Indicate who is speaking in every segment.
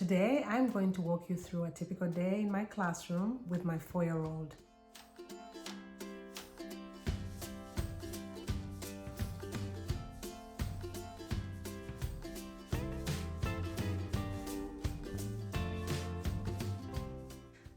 Speaker 1: Today, I'm going to walk you through a typical day in my classroom with my 4-year-old.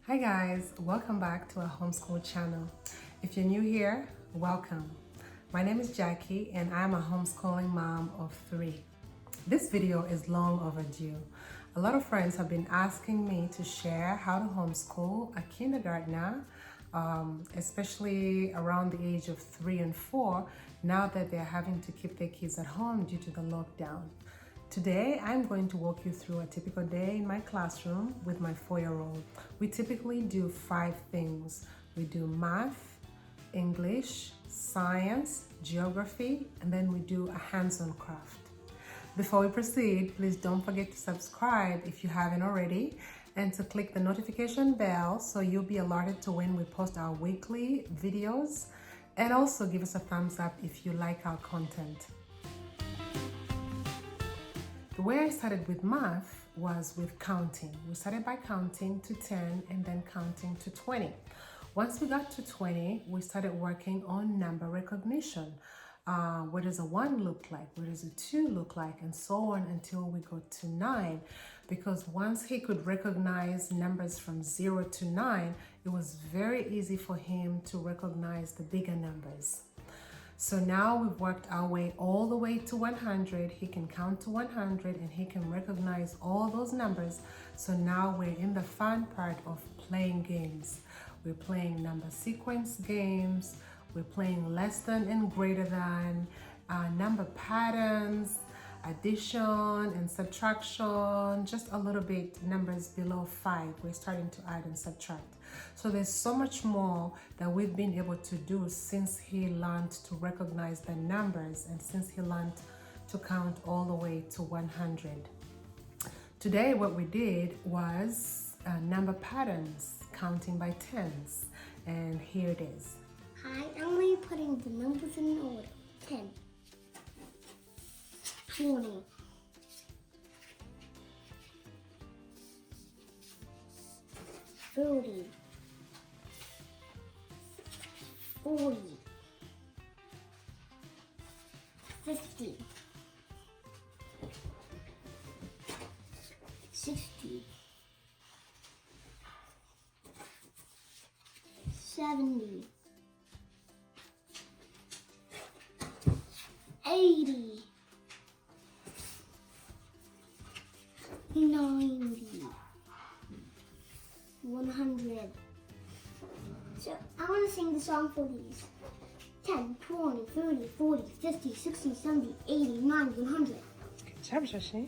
Speaker 1: Hi guys, welcome back to our homeschool channel. If you're new here, welcome. My name is Jackie and I'm a homeschooling mom of 3. This video is long overdue. A lot of friends have been asking me to share how to homeschool a kindergartner, especially around the age of 3 and 4, now that they're having to keep their kids at home due to the lockdown. Today, I'm going to walk you through a typical day in my classroom with my 4-year-old. We typically do 5 things. We do math, English, science, geography, and then we do a hands-on craft. Before we proceed, please don't forget to subscribe if you haven't already and to click the notification bell so you'll be alerted to when we post our weekly videos, and also give us a thumbs up if you like our content. The way I started with math was with counting. We started by counting to 10 and then counting to 20. Once we got to 20, we started working on number recognition. What does a 1 look like? What does a 2 look like? And so on until we got to 9. Because once he could recognize numbers from 0 to 9, it was very easy for him to recognize the bigger numbers. So now we've worked our way all the way to 100. He can count to 100 and he can recognize all those numbers. So now we're in the fun part of playing games. We're playing number sequence games. We're playing less than and greater than, number patterns, addition and subtraction, just a little bit numbers below 5. We're starting to add and subtract. So there's so much more that we've been able to do since he learned to recognize the numbers and since he learned to count all the way to 100. Today what we did was number patterns, counting by tens, and here it is.
Speaker 2: Hi, I'm going to be putting the numbers in order. 10, 20, 30, 40, 50, 60, 70, 80, 90, 100. So I want to sing the song for these. 10, 20, 30, 40, 50, 60, 70, 80, 90, 100.
Speaker 1: Good job, Shashi.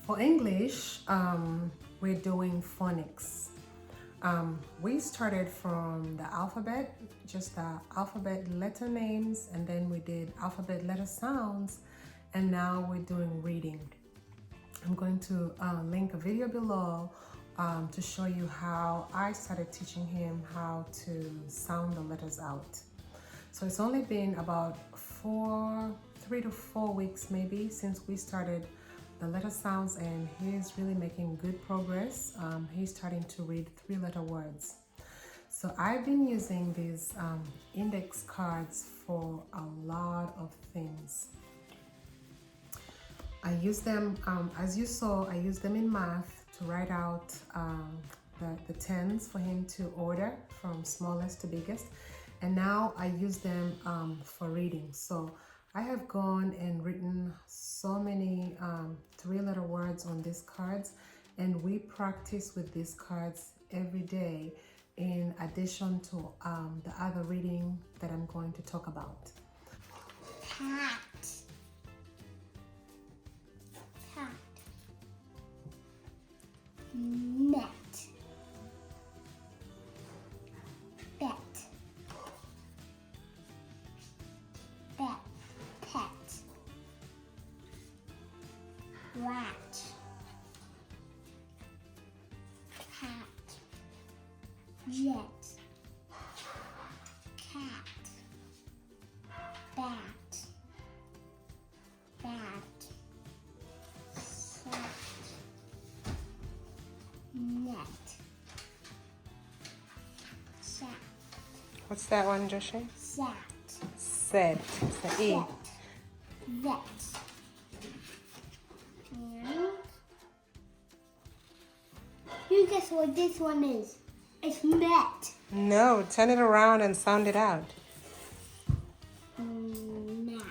Speaker 1: For English, we're doing phonics. We started from the alphabet, just the alphabet letter names, and then we did alphabet letter sounds, and now we're doing reading. I'm going to link a video below to show you how I started teaching him how to sound the letters out. So it's only been about 3 to 4 weeks maybe since we started the letter sounds, and he's really making good progress. He's starting to read 3-letter words. So I've been using these index cards for a lot of things. I use them, as you saw, I use them in math to write out the tens for him to order from smallest to biggest. And now I use them for reading. So I have gone and written so many 3-letter words on these cards, and we practice with these cards every day in addition to the other reading that I'm going to talk about.
Speaker 2: Cat. Cat. Net. Bet. Bet. Pet. Rat. Cat. Jet. Cat. Bat. Bat.
Speaker 1: What's that one, Joshi?
Speaker 2: Sat.
Speaker 1: Said. It's the E.
Speaker 2: Vet. And you guess what this one is? It's met.
Speaker 1: No, turn it around and sound it out.
Speaker 2: Mat.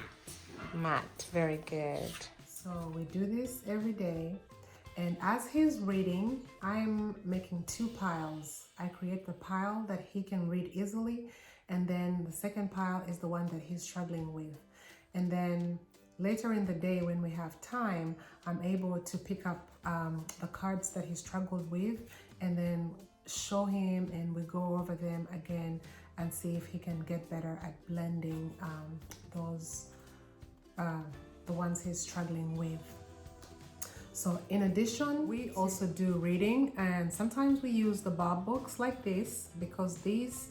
Speaker 1: Mat. Very good. So we do this every day. And as he's reading, I'm making 2 piles. I create the pile that he can read easily, and then the second pile is the one that he's struggling with. And then later in the day when we have time, I'm able to pick up the cards that he struggled with and then show him, and we go over them again and see if he can get better at blending the ones he's struggling with. So in addition, we also do reading, and sometimes we use the Bob books like this because these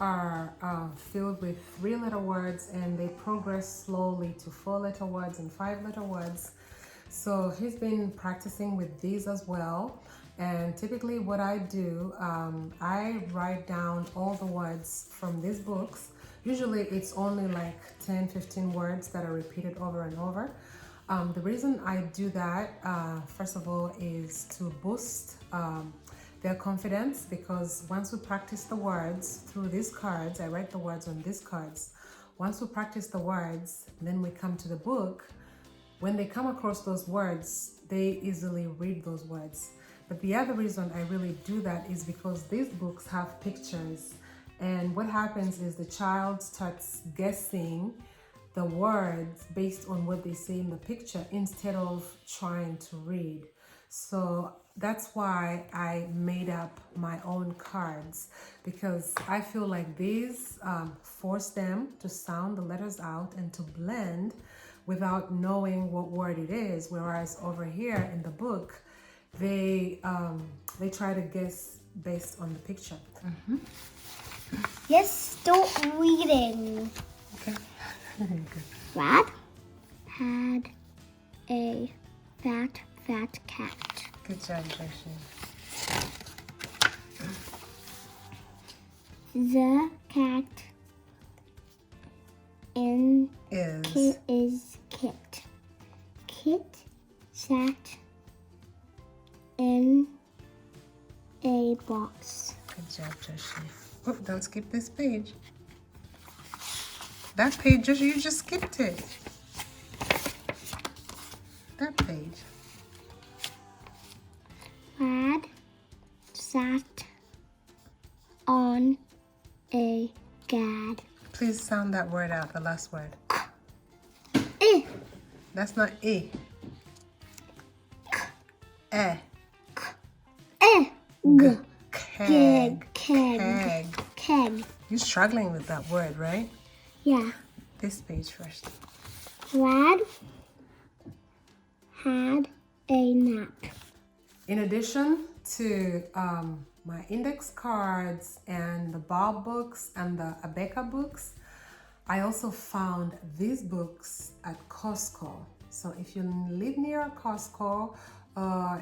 Speaker 1: are filled with 3-letter words and they progress slowly to 4-letter words and 5-letter words. So he's been practicing with these as well. And typically what I do, I write down all the words from these books. Usually it's only like 10-15 words that are repeated over and over. The reason I do that, first of all, is to boost their confidence, because once we practice the words through these cards, I write the words on these cards. Once we practice the words, then we come to the book. When they come across those words, they easily read those words. But the other reason I really do that is because these books have pictures. And what happens is the child starts guessing the words based on what they see in the picture instead of trying to read. So that's why I made up my own cards, because I feel like these force them to sound the letters out and to blend without knowing what word it is, whereas over here in the book they try to guess based on the picture.
Speaker 2: Yes, stop reading.
Speaker 1: Okay.
Speaker 2: Brad had a fat cat.
Speaker 1: Good job, Joshi.
Speaker 2: The cat is Kit. Kit sat in a box.
Speaker 1: Good job, Joshi. Oh, don't skip this page. That page, Joshi, you just skipped it. That page.
Speaker 2: Brad sat on a gad.
Speaker 1: Please sound that word out, the last word.
Speaker 2: Eh.
Speaker 1: That's not E. Eh.
Speaker 2: Eh. G.
Speaker 1: Keg.
Speaker 2: Keg. Keg.
Speaker 1: You're struggling with that word, right?
Speaker 2: Yeah.
Speaker 1: This page first.
Speaker 2: Brad had a nap.
Speaker 1: In addition to my index cards and the Bob books and the Abeka books, I also found these books at Costco. So if you live near Costco,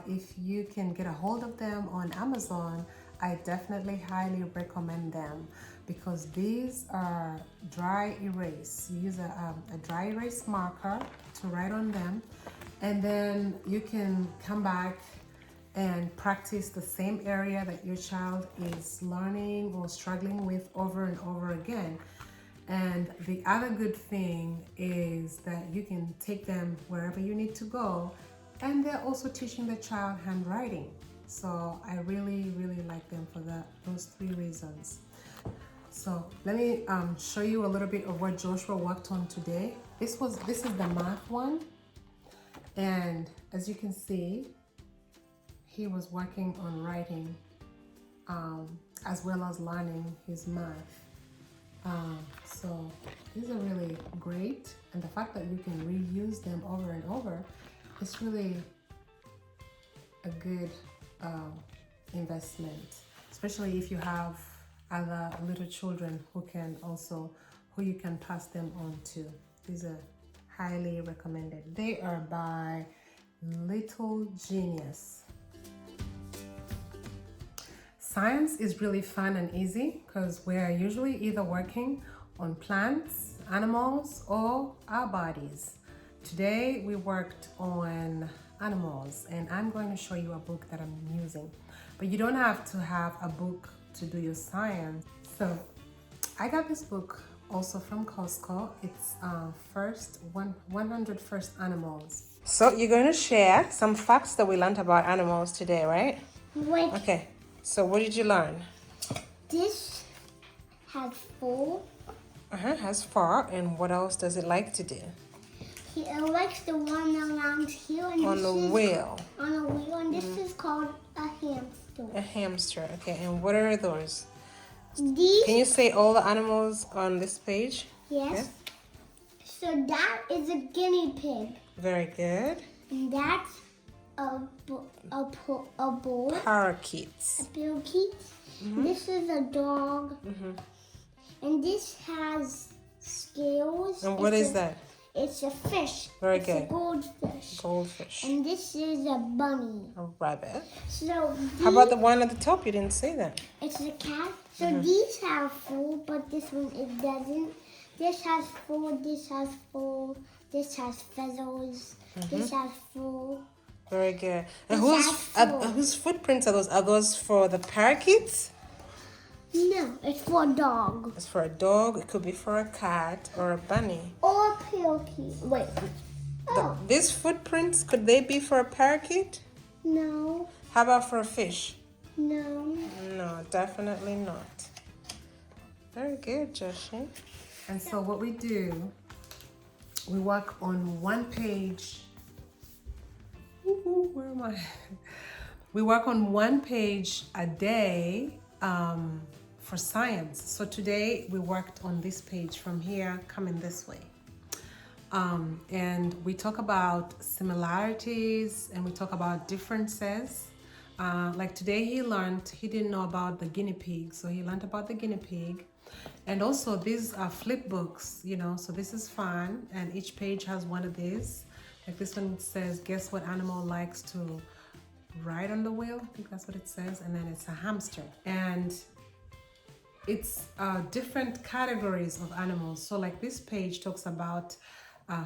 Speaker 1: if you can get a hold of them on Amazon, I definitely highly recommend them, because these are dry erase. You use a dry erase marker to write on them, and then you can come back and practice the same area that your child is learning or struggling with over and over again. And the other good thing is that you can take them wherever you need to go, and they're also teaching the child handwriting. So I really, really like them for those 3 reasons. So let me show you a little bit of what Joshua worked on today. This is the math one, and as you can see, he was working on writing as well as learning his math. So these are really great, and the fact that you can reuse them over and over is really a good investment, especially if you have other little children who you can pass them on to. These are highly recommended. They are by Little Genius. Science is really fun and easy because we're usually either working on plants, animals, or our bodies. Today we worked on animals, and I'm going to show you a book that I'm using. But you don't have to have a book to do your science. So I got this book also from Costco. It's 100 First Animals. So you're going to share some facts that we learned about animals today, right?
Speaker 2: Wait.
Speaker 1: Okay. So what did you learn?
Speaker 2: This has 4.
Speaker 1: Has 4. And what else does it like to do?
Speaker 2: It likes to run around here. And
Speaker 1: On a wheel.
Speaker 2: On a wheel, and this is called a hamster.
Speaker 1: A hamster. Okay. And what are those?
Speaker 2: These.
Speaker 1: Can you say all the animals on this page?
Speaker 2: Yes.
Speaker 1: Yeah.
Speaker 2: So that is a guinea pig.
Speaker 1: Very good.
Speaker 2: And that's a bull.
Speaker 1: Parakeets.
Speaker 2: A parakeet. This is a dog. And this has scales.
Speaker 1: And what is that?
Speaker 2: It's a fish.
Speaker 1: Very
Speaker 2: it's
Speaker 1: good.
Speaker 2: A goldfish.
Speaker 1: Goldfish.
Speaker 2: And this is a bunny.
Speaker 1: A rabbit.
Speaker 2: So
Speaker 1: How about the one at the top? You didn't say that.
Speaker 2: It's a cat. So these have 4, but this one it doesn't. This has 4. This has 4. This has feathers. This has 4.
Speaker 1: Very good. And
Speaker 2: This
Speaker 1: whose footprints are those? Are those for the parakeets?
Speaker 2: No, it's for a dog.
Speaker 1: It's for a dog. It could be for a cat or a bunny.
Speaker 2: Or a parakeet. Wait. Oh,
Speaker 1: These footprints, could they be for a parakeet?
Speaker 2: no.
Speaker 1: How about for a fish?
Speaker 2: No.
Speaker 1: No, definitely not. Very good, Joshi. And so what we do, we work on one page. Where am I? We work on one page a day for science. So today we worked on this page from here coming this way. And we talk about similarities and we talk about differences. Like today he didn't know about the guinea pig, so he learned about the guinea pig. And also these are flip books, so this is fun, and each page has one of these. Like this one says, guess what animal likes to ride on the wheel? I think that's what it says. And then it's a hamster. And it's different categories of animals. So like this page talks about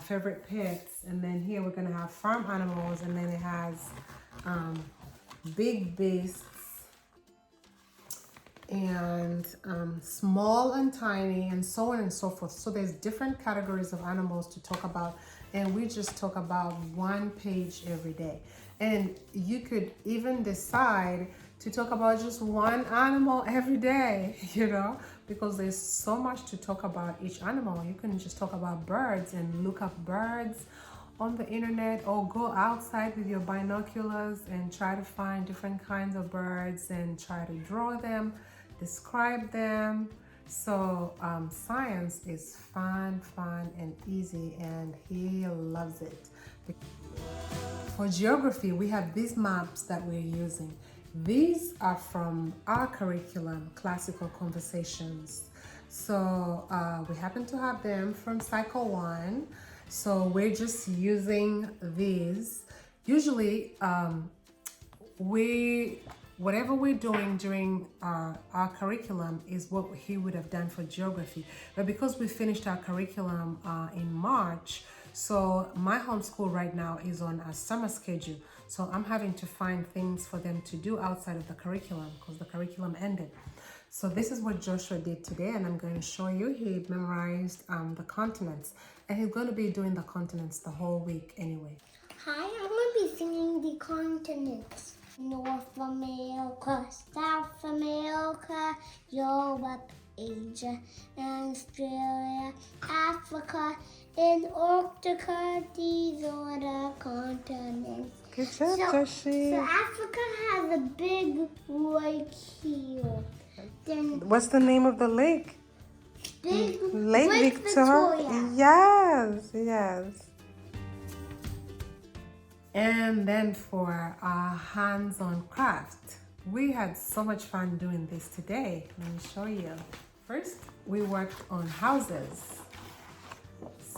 Speaker 1: favorite pets, and then here we're gonna have farm animals, and then it has big beasts and small and tiny, and so on and so forth. So there's different categories of animals to talk about, and we just talk about one page every day. And you could even decide to talk about just one animal every day, because there's so much to talk about each animal. You can just talk about birds and look up birds on the internet, or go outside with your binoculars and try to find different kinds of birds and try to draw them, describe them. So science is fun and easy, and he loves it. For geography, we have these maps that we're using. These are from our curriculum, Classical Conversations. So we happen to have them from Cycle 1. So we're just using these. Usually, whatever we're doing during our curriculum is what he would have done for geography. But because we finished our curriculum in March, so my homeschool right now is on a summer schedule. So I'm having to find things for them to do outside of the curriculum because the curriculum ended. So this is what Joshua did today, and I'm going to show you. He memorized the continents, and he's going to be doing the continents the whole week anyway.
Speaker 2: Hi, I'm going to be singing the continents. North America, South America, Europe, Asia, Australia, Africa, Antarctica. These are the continents.
Speaker 1: Good job, Joshi.
Speaker 2: So Africa has a big lake here. Then
Speaker 1: What's the name of the lake?
Speaker 2: Lake Victoria.
Speaker 1: Yes. And then for our hands-on craft, we had so much fun doing this today. Let me show you. First, we worked on houses.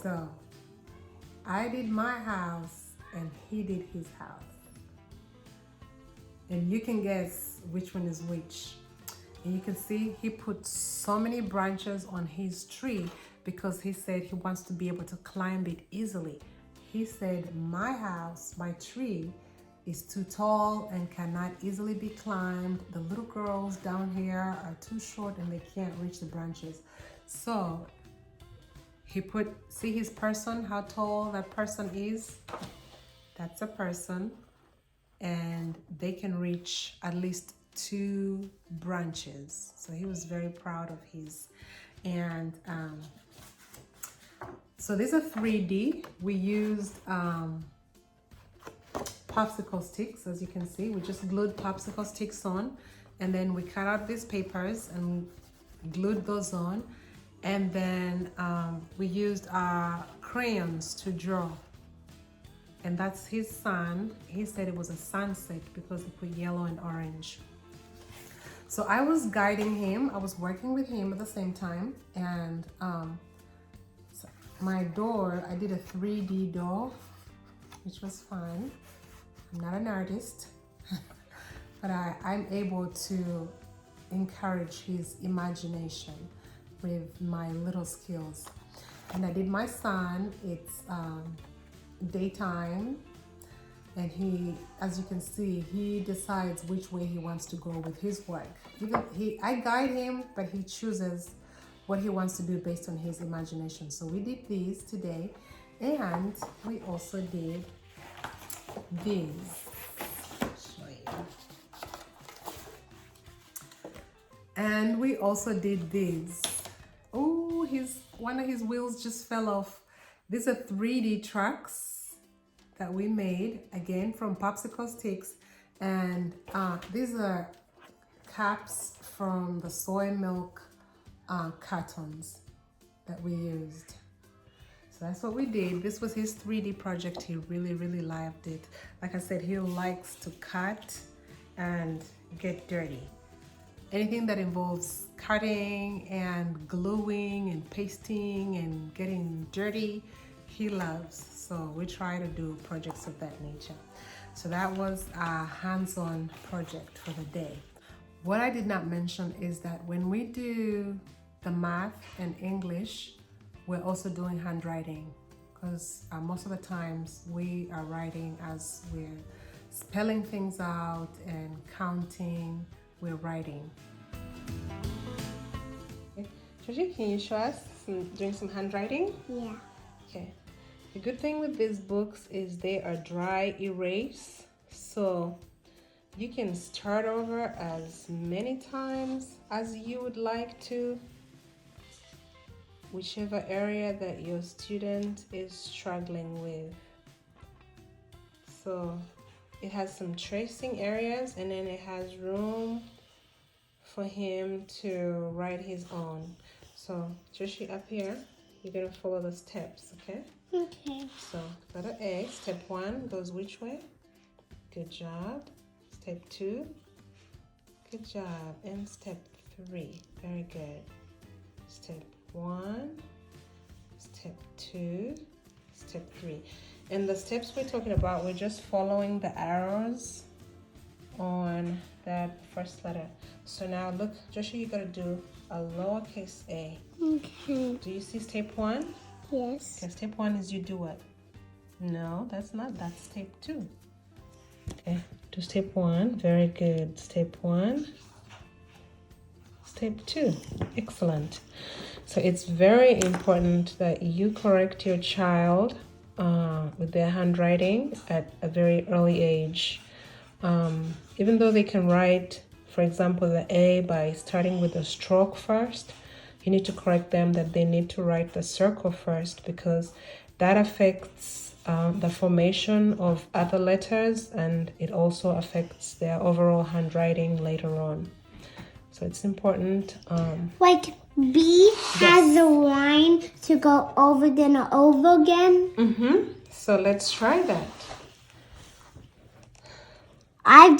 Speaker 1: So I did my house and he did his house. And you can guess which one is which. And you can see he put so many branches on his tree because he said he wants to be able to climb it easily. He said, my house, my tree is too tall and cannot easily be climbed. The little girls down here are too short and they can't reach the branches. So he put, see his person, how tall that person is? That's a person. And they can reach at least 2 branches. So he was very proud of his. And so these are 3D. We used popsicle sticks, as you can see. We just glued popsicle sticks on, and then we cut out these papers and glued those on. And then we used our crayons to draw. And that's his sun. He said it was a sunset because he put yellow and orange. So I was guiding him. I was working with him at the same time. And so my door, I did a 3D door, which was fun. I'm not an artist, but I'm able to encourage his imagination with my little skills. And I did my son. It's daytime, and he, as you can see, he decides which way he wants to go with his work. I guide him, but he chooses what he wants to do based on his imagination. So we did these today, and we also did these. Show you. And we also did these. Oh, one of his wheels just fell off. These are 3D trucks that we made, again, from popsicle sticks. And these are caps from the soy milk cartons that we used. So that's what we did. This was his 3D project. He really, really loved it. Like I said, he likes to cut and get dirty. Anything that involves cutting and gluing and pasting and getting dirty, he loves. So we try to do projects of that nature. So that was a hands-on project for the day. What I did not mention is that when we do the math and English, we're also doing handwriting, because most of the times we are writing as we're spelling things out and counting, we're writing. Okay. Georgie, can you show us doing some handwriting?
Speaker 2: Yeah.
Speaker 1: Okay. The good thing with these books is they are dry erase, so you can start over as many times as you would like to, whichever area that your student is struggling with. So it has some tracing areas, and then it has room for him to write his own. So Joshi, up here, you're gonna follow the steps, okay?
Speaker 2: Okay.
Speaker 1: So letter A, step 1 goes which way? Good job. Step 2, good job. And step 3, very good. Step 1, step 2, step 3. And the steps we're talking about, we're just following the arrows on that first letter. So now look, Joshua, you gotta do a lowercase a.
Speaker 2: Okay.
Speaker 1: Do you see step 1?
Speaker 2: Yes.
Speaker 1: Okay, step 1 is you do what? No, that's step 2. Okay, do step 1, very good. Step 1, step 2, excellent. So it's very important that you correct your child with their handwriting at a very early age. Even though they can write, for example, the A by starting with a stroke first, you need to correct them that they need to write the circle first, because that affects the formation of other letters, and it also affects their overall handwriting later on. So it's important.
Speaker 2: Like B has a line to go over then over again.
Speaker 1: So let's try that.
Speaker 2: I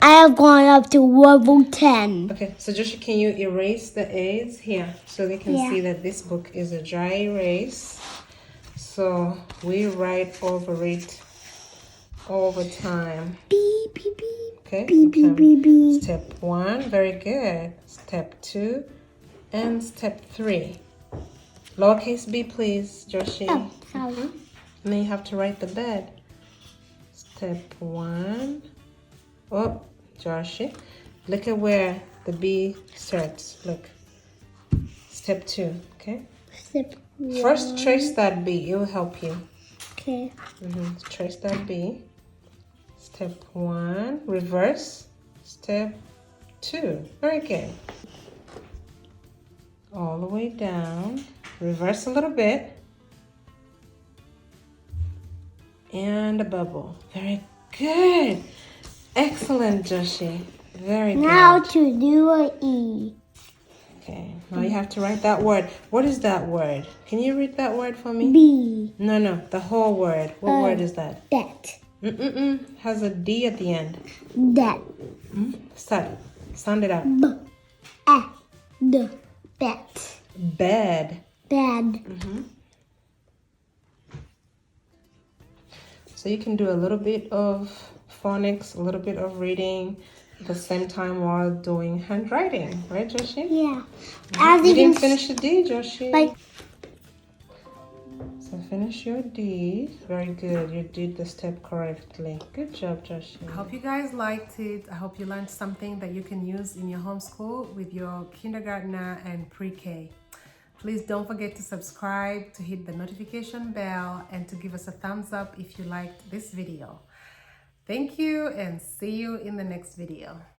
Speaker 2: have gone up to level 10.
Speaker 1: Okay, so Joshua, can you erase the A's here so they can see that this book is a dry erase? So we write over it all the time.
Speaker 2: Beep, beep, beep.
Speaker 1: Okay,
Speaker 2: Beep, beep, beep, beep.
Speaker 1: step 1, very good. Step 2 and step 3. Lowercase b, please, Joshi.
Speaker 2: Oh, sorry.
Speaker 1: And then you have to write the bed. Step 1. Oh, Joshi. Look at where the B starts. Look. Step 2, okay?
Speaker 2: Step 1.
Speaker 1: First, trace that B. It will help you.
Speaker 2: Okay.
Speaker 1: Trace that B. Step 1. Reverse. Step 2. Very good. All the way down. Reverse a little bit. And a bubble. Very good. Excellent, Joshi. Very good.
Speaker 2: Now to do an E.
Speaker 1: Okay, now you have to write that word. What is that word? Can you read that word for me?
Speaker 2: B.
Speaker 1: No, the whole word. What word is that?
Speaker 2: Bet.
Speaker 1: Has a D at the end.
Speaker 2: Dat.
Speaker 1: Start. Sound it out.
Speaker 2: B. A. D. Bet.
Speaker 1: Bed.
Speaker 2: Bad.
Speaker 1: So you can do a little bit of phonics, a little bit of reading at the same time while doing handwriting, right, Joshi?
Speaker 2: Yeah.
Speaker 1: You didn't finish the D, Joshi.
Speaker 2: Like,
Speaker 1: So finish your D. Very good. You did the step correctly. Good job, Joshi. I hope you guys liked it. I hope you learned something that you can use in your homeschool with your kindergartner and pre-K. Please don't forget to subscribe, to hit the notification bell, and to give us a thumbs up if you liked this video. Thank you and see you in the next video.